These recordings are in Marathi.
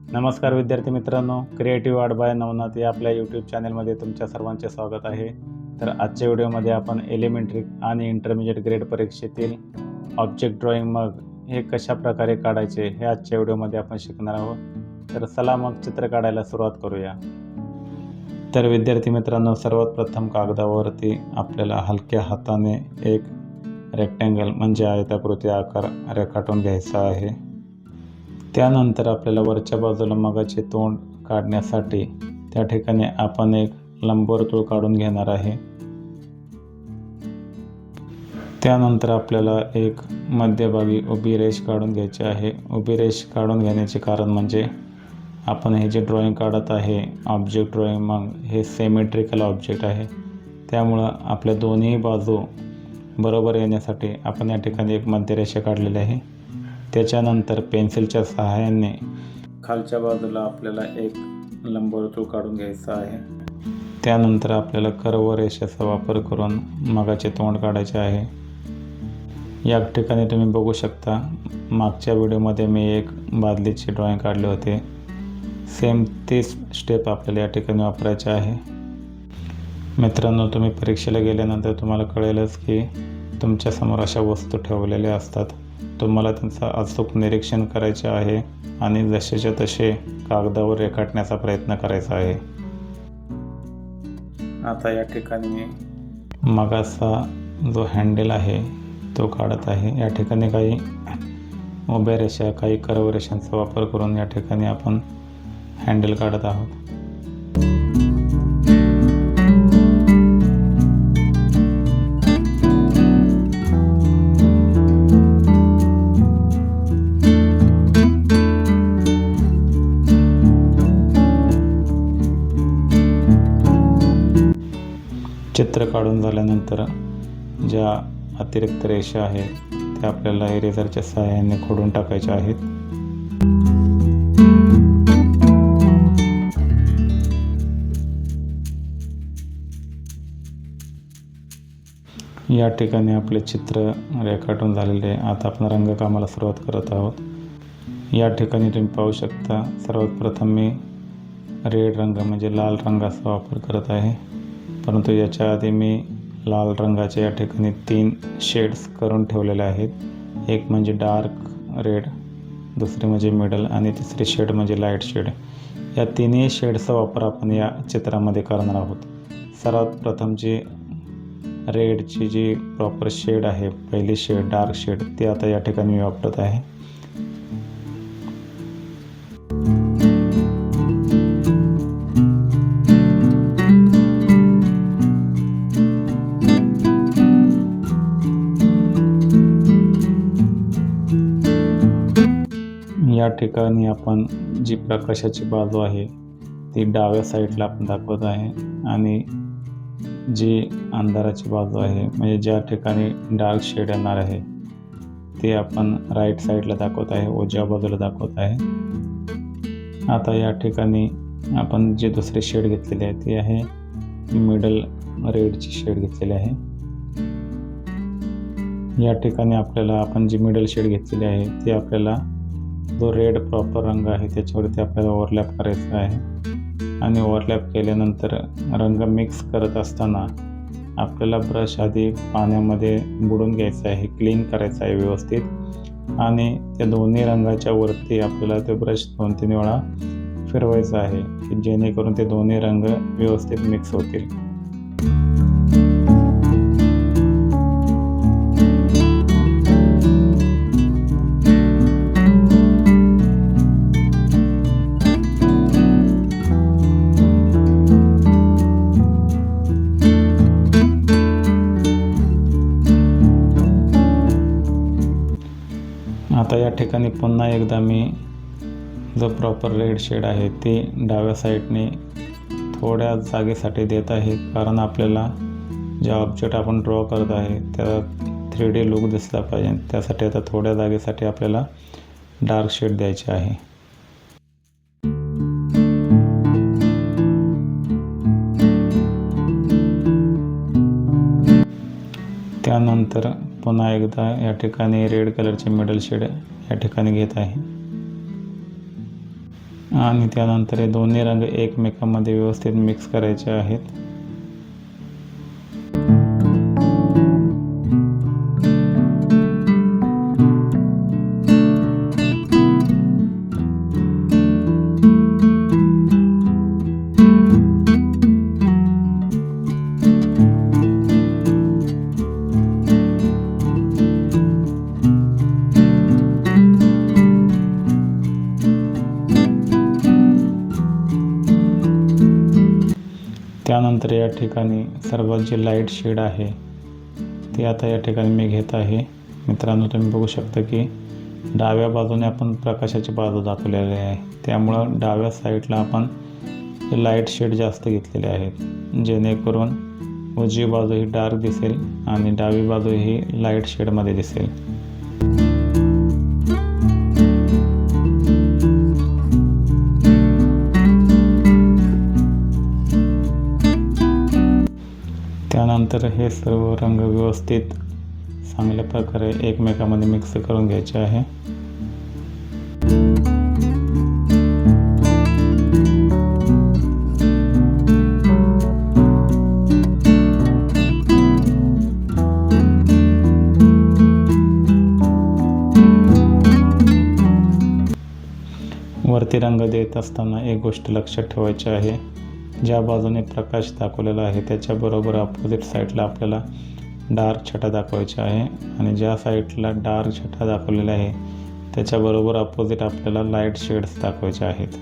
नमस्कार विद्यार्थी मित्रांनो, क्रिएटिव्ह आर्ट बाय नवनाथ या आपल्या यूट्यूब चॅनलमध्ये तुमच्या सर्वांचे स्वागत आहे. तर आजच्या व्हिडिओमध्ये आपण एलिमेंटरी आणि इंटरमिजिएट ग्रेड परीक्षेतील ऑब्जेक्ट ड्रॉइंग मग हे कशा प्रकारे काढायचे हे आजच्या व्हिडिओमध्ये आपण शिकणार आहोत. तर चला मग चित्र काढायला सुरुवात करूया. तर विद्यार्थी मित्रांनो, सर्वात प्रथम कागदावरती आपल्याला हलक्या हाताने एक रेक्टँगल म्हणजे आयताकृती आकार रेखाटून घ्यायचा आहे. त्यानंतर आपल्याला वरच्या बाजूला मगाचे तोंड काढण्यासाठी त्या ठिकाणी आपण एक लंबवर्तुळ काढून घेणार आहे. त्यानंतर आपल्याला एक मध्यभागी उभी रेष काढून घ्यायची आहे. उभी रेष काढून घेण्याचे कारण म्हणजे आपण हे जे ड्रॉइंग काढत आहे ऑब्जेक्ट ड्रॉइंग, मग हे सिमेट्रिकल ऑब्जेक्ट आहे, त्यामुळं आपल्या दोन्ही बाजू बरोबर येण्यासाठी आपण या ठिकाणी एक मध्यरेषा काढलेली आहे. त्याच्यानंतर पेन्सिलच्या सहाय्याने खालच्या बाजूला आपल्याला एक लंबवर्तुळ काढून घ्यायचं आहे. त्यानंतर आपल्याला कर्व रेषेचा वापर करून मगाचे तोंड काढायचे आहे. या ठिकाणी तुम्ही बघू शकता, मागच्या व्हिडिओमध्ये मी एक बादलीचे ड्रॉइंग काढले होते. सेम तीच स्टेप आपल्याला या ठिकाणी वापरायचे आहे. मित्रांनो, तुम्ही परीक्षेला गेल्यानंतर तुम्हाला कळेलच की तुमच्यासमोर अशा वस्तू ठेवलेल्या असतात. तुम्हाला त्यांचं अचूक निरीक्षण करायचे आहे आणि जसेच्या तसे कागदावर रेखाटण्याचा प्रयत्न करायचा आहे. आता या ठिकाणी मी मगाचा जो हँडल आहे तो काढत आहे. या ठिकाणी काही उभ्या रेषा, काही कर्व रेषांचा वापर करून या ठिकाणी आपण हँडल काढत आहोत. चित्र काढून झाल्यानंतर ज्या अतिरिक्त रेषा आहेत त्या आपल्याला इरेझरच्या सहाय्याने खोडून टाकायच्या आहेत. या ठिकाणी आपले चित्र रेखाटून झालेले आहे. आता आपण रंगकामाला सुरुवात करत आहोत. या ठिकाणी तुम्ही पाहू शकता, सर्वात प्रथम मी रेड रंग म्हणजे लाल रंगाचा वापर करत आहे. परंतु याच्या आधी मी लाल रंगाचे या ठिकाणी 3 शेड्स करून ठेवलेले आहेत. एक म्हणजे डार्क रेड, दुसरी म्हणजे मिडल आणि तिसरी शेड म्हणजे लाईट शेड. या तिन्ही शेडचा वापर आपण या चित्रामध्ये करणार आहोत. सर्वात प्रथम जी रेडची जी प्रॉपर शेड आहे, पहिली शेड डार्क शेड, ती आता या ठिकाणी मी वापरत आहे. या ठिकाणी आपण जी प्रकाशाची बाजू आहे ती डाव्या साईडला आपण दाखवत आहे आणि जी अंधाराची बाजू आहे म्हणजे ज्या ठिकाणी डार्क शेड येणार आहे ते आपण राईट साईडला दाखवत आहे, उजव्या बाजूला दाखवत आहे. आता या ठिकाणी आपण जे दुसरे शेड घेतलेले आहे ते आहे मिडल रेडची शेड घेतलेली आहे. या ठिकाणी आपल्याला आपण जी मिडल शेड घेतलेली आहे ती आपल्याला जो रेड प्रॉपर रंग आहे त्याच्यावरती आपल्याला ओव्हरलॅप करायचा आहे. आणि ओव्हरलॅप केल्यानंतर रंग मिक्स करत असताना आपल्याला ब्रश आधी पाण्यामध्ये बुडवून घ्यायचा आहे, क्लीन करायचा आहे व्यवस्थित. आणि त्या दोन्ही रंगाच्या वरती आपल्याला ते ब्रश 2-3 वेळा फिरवायचा आहे की जेणेकरून ते दोन्ही रंग व्यवस्थित मिक्स होतील. आता या ठिकाणी पुन्हा एकदा मी जो प्रॉपर रेड शेड आहे ते डाव्या साईडने थोड्या जागेसाठी देत आहे, कारण आपल्याला जे ऑब्जेक्ट आपण ड्रॉ करत आहे त्याला 3D लुक दिसला पाहिजे. त्यासाठी आता थोड्या जागेसाठी आपल्याला डार्क शेड द्यायचे आहे. त्यानंतर पुन्हा एकदा या ठिकाणी रेड कलरचे मिडल शेड या ठिकाणी घेत आहे. आणि त्यानंतर हे दोन्ही रंग एकमेकांमध्ये व्यवस्थित मिक्स करायचे आहेत. त्यानंतर या ठिकाणी सर्वात जी लाईट शेड आहे ती आता या ठिकाणी मी घेत आहे. मित्रांनो, तुम्ही बघू शकता की डाव्या बाजूने आपण प्रकाशाची बाजू दाखवलेली आहे, त्यामुळं डाव्या साईडला आपण लाईट शेड जास्त घेतलेले आहेत, जेणेकरून उजवी बाजू ही डार्क दिसेल आणि डावी बाजू ही लाईट शेडमध्ये दिसेल. त्यानंतर हे सर्व रंग व्यवस्थित चांगल्या प्रकारे एकमेकांमध्ये मिक्स करून घ्यायचे आहे. वरती रंग देत असताना एक गोष्ट लक्षात ठेवायची आहे, ज्या बाजूने प्रकाश दाखवलेला आहे त्याच्याबरोबर अपोजिट साईडला आपल्याला डार्क छटा दाखवायची आहे आणि ज्या साईडला डार्क छटा दाखवलेला आहे त्याच्याबरोबर अपोजिट आपल्याला लाईट शेड्स दाखवायचे आहेत.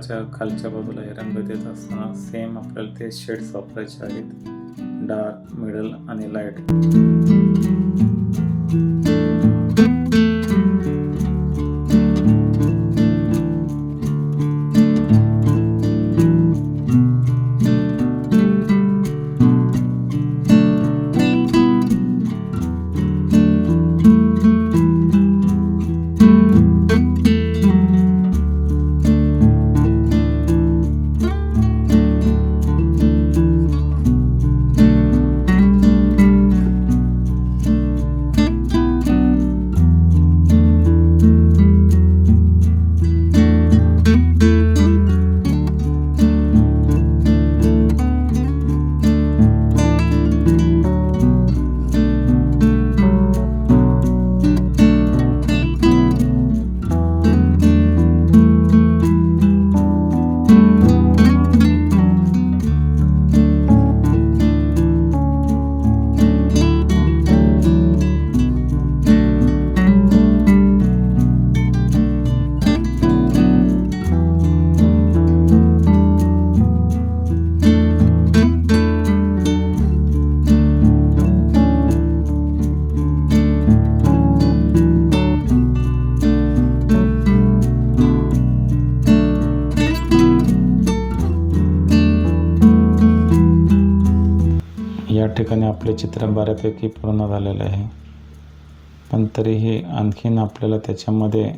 चित्राच्या खालच्या बाजूला हे रंग देत असताना सेम आपल्याला ते शेड्स वापरायचे आहेत, डार्क, मिडल आणि लाईट. या ठिकाणी आपले चित्र बऱ्यापैकी पूर्ण झालेले आहे, पण तरीही आणखीन आपल्याला त्याच्यामध्ये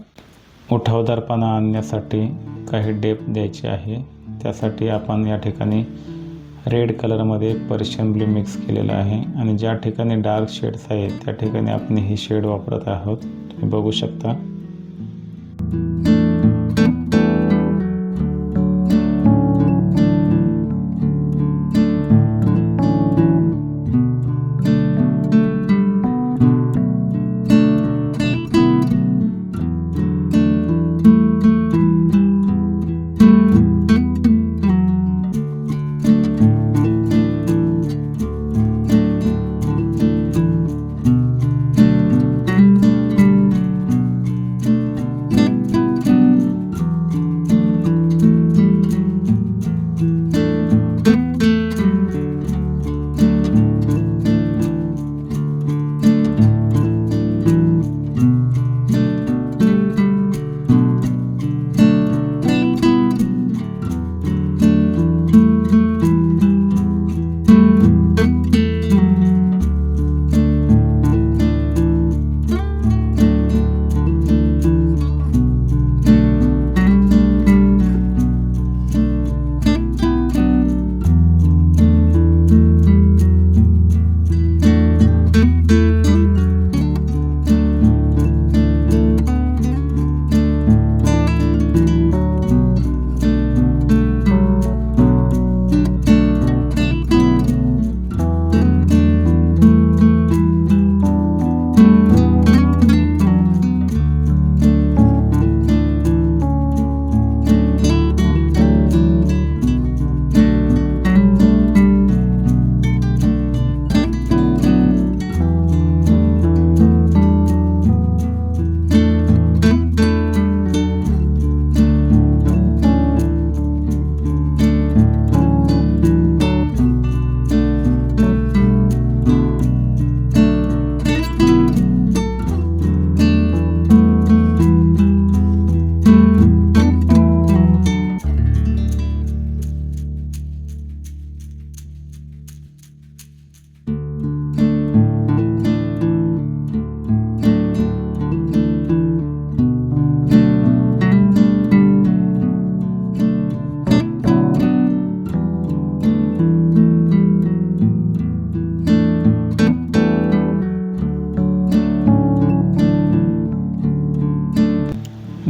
उठावदारपणा आणण्यासाठी काही डेप्थ द्यायची आहे. त्यासाठी आपण या ठिकाणी रेड कलरमध्ये पर्शियन ब्लू मिक्स केलेला आहे आणि ज्या ठिकाणी डार्क शेड्स आहेत त्या ठिकाणी आपण ही शेड वापरत आहोत. तुम्ही बघू शकता.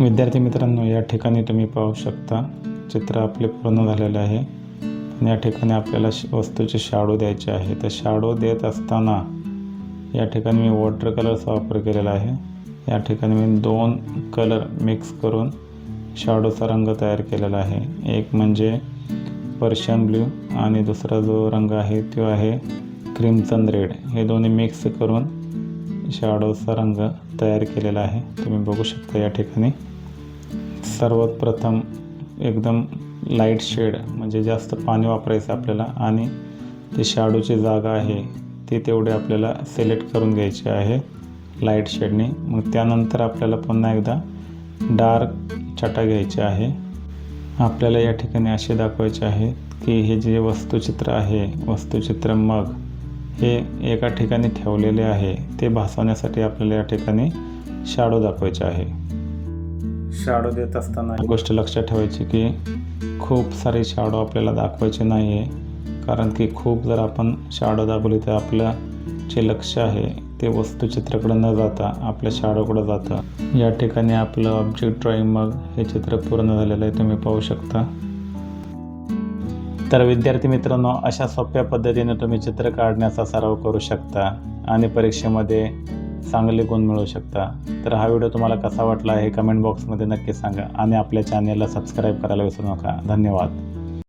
विद्यार्थी मित्रांनो, या ठिकाणी तुम्ही पाहू शकता चित्र आपले पूर्ण झालेले आहे. या ठिकाणी आपल्याला वस्तूचे शॅडो द्यायचे आहे. तर शॅडो देत असताना या ठिकाणी मी वॉटर कलरचा वापर केलेला आहे. या ठिकाणी मी 2 कलर मिक्स करून शॅडोचा रंग तयार केलेला आहे. एक म्हणजे पर्शियन ब्ल्यू आणि दुसरा जो रंग आहे तो आहे क्रिम्सन रेड. हे दोन्ही मिक्स करून शॅडोचा रंग तयार केलेला आहे. तुम्ही बघू शकता. या ठिकाणी सर्वात प्रथम एकदम लाईट शेड म्हणजे जास्त पाणी वापरायचं आपल्याला आणि ते शॅडोची जागा आहे ती तेवढे आपल्याला सिलेक्ट करून घ्यायची आहे लाईट शेडने। मग त्यानंतर आपल्याला पुन्हा एकदा डार्क छटा घ्यायची आहे। आपल्याला या ठिकाणी असे दाखवायचे आहे की हे जे वस्तुचित्र आहे, वस्तुचित्र मग हे एका ठिकाणी ठेवलेले आहे, ते भासवण्यासाठी आपल्याला या ठिकाणी शॅडो दाखवायचे आहे। शॅडो देत असताना ही गोष्ट लक्षात ठेवायची की खूप सारे शॅडो आपल्याला दाखवायचे नाही आहे, कारण की खूप जर आपण शॅडो दाखवली तर आपलं जे लक्ष आहे ते वस्तुचित्राकडे न जाता आपल्या शॅडोकडे जातं। या ठिकाणी आपलं ऑब्जेक्ट ड्रॉईंग मग हे चित्र पूर्ण झालेलं आहे, तुम्ही पाहू शकता। तर विद्यार्थी मित्रांनो, अशा सोप्या पद्धतीने तुम्ही चित्र काढण्याचा सराव करू शकता आणि परीक्षेमध्ये चांगले गुण मिळवू शकता। तर हा व्हिडिओ तुम्हाला कसा वाटला हे कमेंट बॉक्समध्ये नक्की सांगा आणि आपल्या चॅनेलला सबस्क्राईब करायला विसरू नका। धन्यवाद।